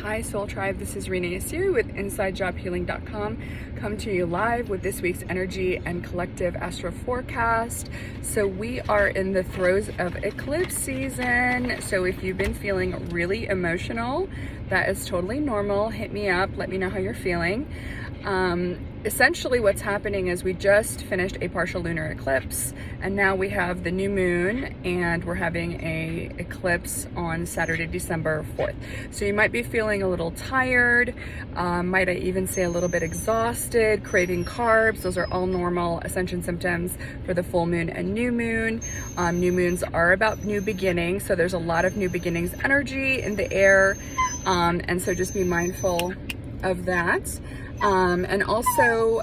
Hi Soul Tribe, this is Renee Asiri with InsideJobHealing.com, come to you live with this week's energy and collective astro forecast. So we are in the throes of eclipse season. So if you've been feeling really emotional, that is totally normal. Hit me up, let me know how you're feeling. Essentially what's happening is we just finished a partial lunar eclipse, and now we have the new moon, and we're having a eclipse on Saturday, December 4th. So you might be feeling a little tired, might I even say a little bit exhausted, craving carbs. Those are all normal ascension symptoms for the full moon and new moon. New moons are about new beginnings, so there's a lot of new beginnings energy in the air, and so just be mindful of that. And also,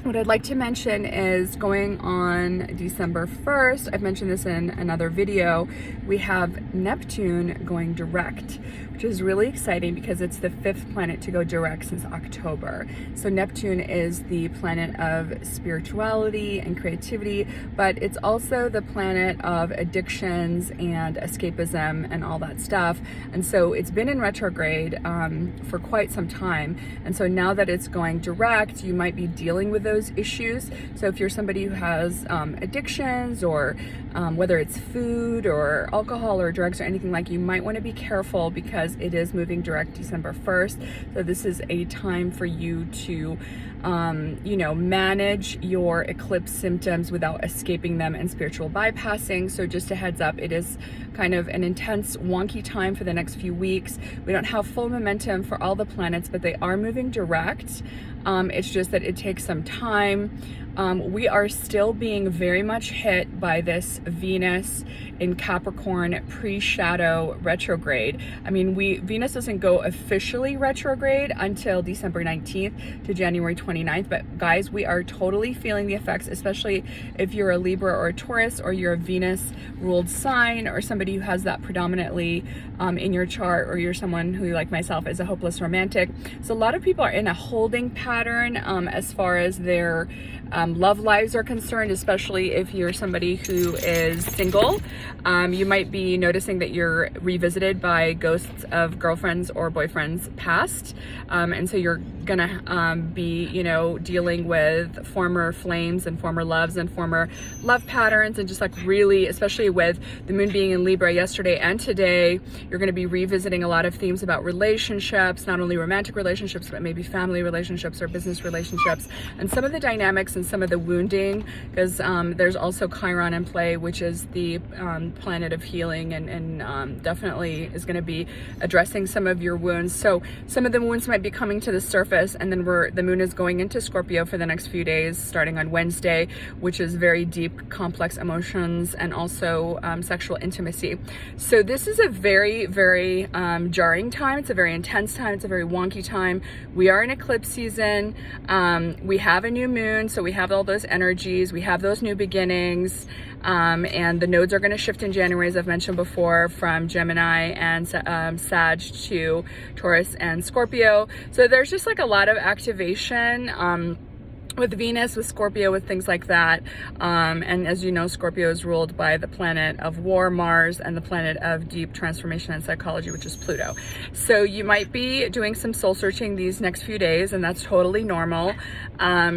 what I'd like to mention is going on December 1st, I've mentioned this in another video, we have Neptune going direct, which is really exciting because it's the 5th planet to go direct since October. So Neptune is the planet of spirituality and creativity, but it's also the planet of addictions and escapism and all that stuff. And so it's been in retrograde for quite some time. And so now that it's going direct, you might be dealing with those issues. So if you're somebody who has addictions, or whether it's food or alcohol or drugs or anything, like, you might want to be careful because it is moving direct December 1st. So this is a time for you to manage your eclipse symptoms without escaping them and spiritual bypassing. So just a heads up, it is kind of an intense, wonky time for the next few weeks. We don't have full momentum for all the planets, but they are moving direct. It's just that it takes some time. We are still being very much hit by this Venus in Capricorn pre-shadow retrograde. I mean, Venus doesn't go officially retrograde until December 19th to January 29th, but guys, we are totally feeling the effects, especially if you're a Libra or a Taurus, or you're a Venus ruled sign, or somebody who has that predominantly in your chart, or you're someone who, like myself, is a hopeless romantic. So a lot of people are in a holding pattern as far as their love lives are concerned, especially if you're somebody who is single. You might be noticing that you're revisited by ghosts of girlfriends or boyfriends past, and so you're gonna be, dealing with former flames and former loves and former love patterns, and just like really, especially with the moon being in Libra yesterday and today, you're going to be revisiting a lot of themes about relationships, not only romantic relationships, but maybe family relationships or business relationships, and some of the dynamics and some of the wounding, because there's also Chiron in play, which is the planet of healing, and definitely is going to be addressing some of your wounds. So some of the wounds might be coming to the surface, and then the moon is going into Scorpio for the next few days, starting on Wednesday, which is very deep, complex emotions and also sexual intimacy. So this is a very, very jarring time. It's a very intense time. It's a very wonky time. We are in eclipse season. We have a new moon, so we have all those energies. We have those new beginnings. And the nodes are going to shift in January, as I've mentioned before, from Gemini and Sag to Taurus and Scorpio. So there's just like a lot of activation with Venus, with Scorpio, with things like that. And as you know, Scorpio is ruled by the planet of war, Mars, and the planet of deep transformation and psychology, which is Pluto. So you might be doing some soul searching these next few days, and that's totally normal.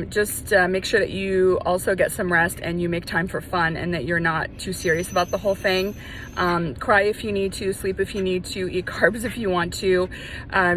Just make sure that you also get some rest and you make time for fun, and that you're not too serious about the whole thing. Cry if you need to, sleep if you need to, eat carbs if you want to.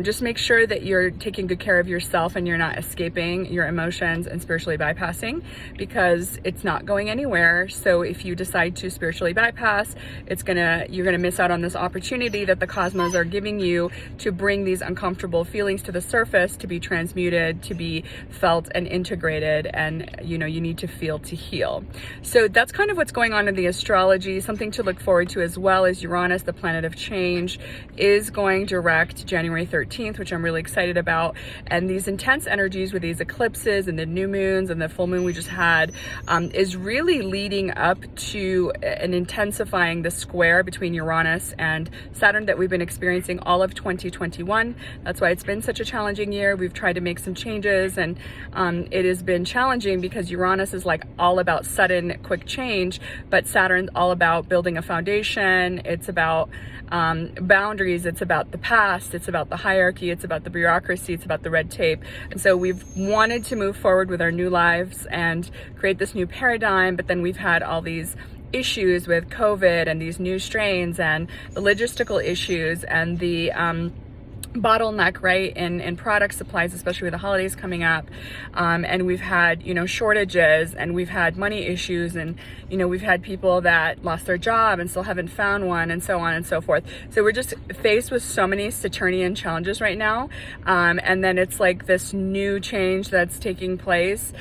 Just make sure that you're taking good care of yourself and you're not escaping your emotions and spiritually bypassing, because it's not going anywhere. So if you decide to spiritually bypass, you're gonna miss out on this opportunity that the cosmos are giving you to bring these uncomfortable feelings to the surface, to be transmuted, to be felt and integrated, and you need to feel to heal. So that's kind of what's going on in the astrology. Something to look forward to as well is Uranus, the planet of change, is going direct January 13th, which I'm really excited about. And these intense energies with these eclipses and the new new moons and the full moon we just had is really leading up to an intensifying the square between Uranus and Saturn that we've been experiencing all of 2021. That's why it's been such a challenging year. We've tried to make some changes, and it has been challenging because Uranus is like all about sudden, quick change, but Saturn's all about building a foundation. It's about boundaries, it's about the past, it's about the hierarchy, it's about the bureaucracy, it's about the red tape. And so we've wanted to move forward with our new lives and create this new paradigm, but then we've had all these issues with COVID and these new strains and the logistical issues and the bottleneck, right, in product supplies, especially with the holidays coming up, and we've had, you know, shortages, and we've had money issues, and, you know, we've had people that lost their job and still haven't found one, and so on and so forth. So we're just faced with so many Saturnian challenges right now, and then it's like this new change that's taking place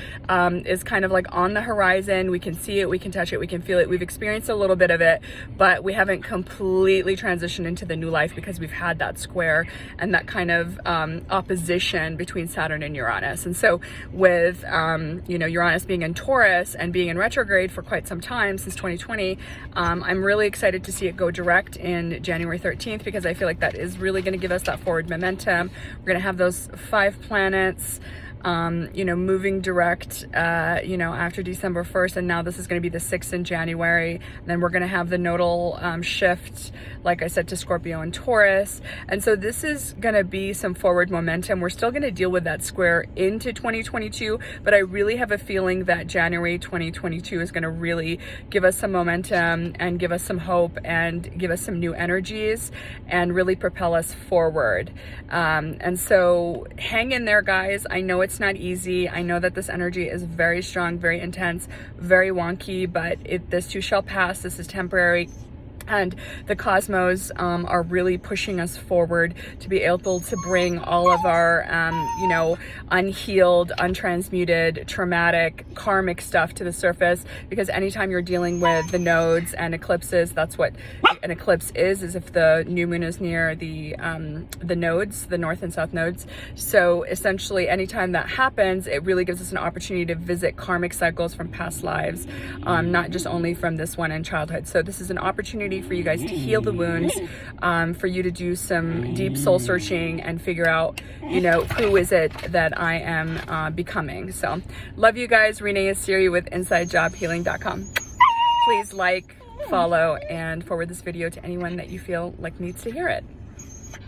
is kind of like on the horizon. We can see it, we can touch it, we can feel it. We've experienced a little bit of it, but we haven't completely transitioned into the new life because we've had that square and that kind of opposition between Saturn and Uranus. And so with, you know, Uranus being in Taurus and being in retrograde for quite some time, since 2020, I'm really excited to see it go direct in January 13th, because I feel like that is really going to give us that forward momentum. We're going to have those 5 planets you know, moving direct, you know, after December 1st, and now this is going to be the 6th in January. And then we're going to have the nodal shift, like I said, to Scorpio and Taurus. And so this is going to be some forward momentum. We're still going to deal with that square into 2022, but I really have a feeling that January 2022 is going to really give us some momentum and give us some hope and give us some new energies and really propel us forward. And so hang in there, guys. I know it's not easy. I know that this energy is very strong, very intense, very wonky, but this too shall pass. This is temporary. And the cosmos are really pushing us forward to be able to bring all of our, you know, unhealed, untransmuted, traumatic, karmic stuff to the surface. Because anytime you're dealing with the nodes and eclipses, that's what an eclipse is if the new moon is near the nodes, the north and south nodes. So essentially, anytime that happens, it really gives us an opportunity to visit karmic cycles from past lives, not just only from this one in childhood. So this is an opportunity for you guys to heal the wounds, for you to do some deep soul searching and figure out, you know, who is it that I am becoming. So love you guys. Renee Asiri with InsideJobHealing.com. Please like, follow, and forward this video to anyone that you feel like needs to hear it.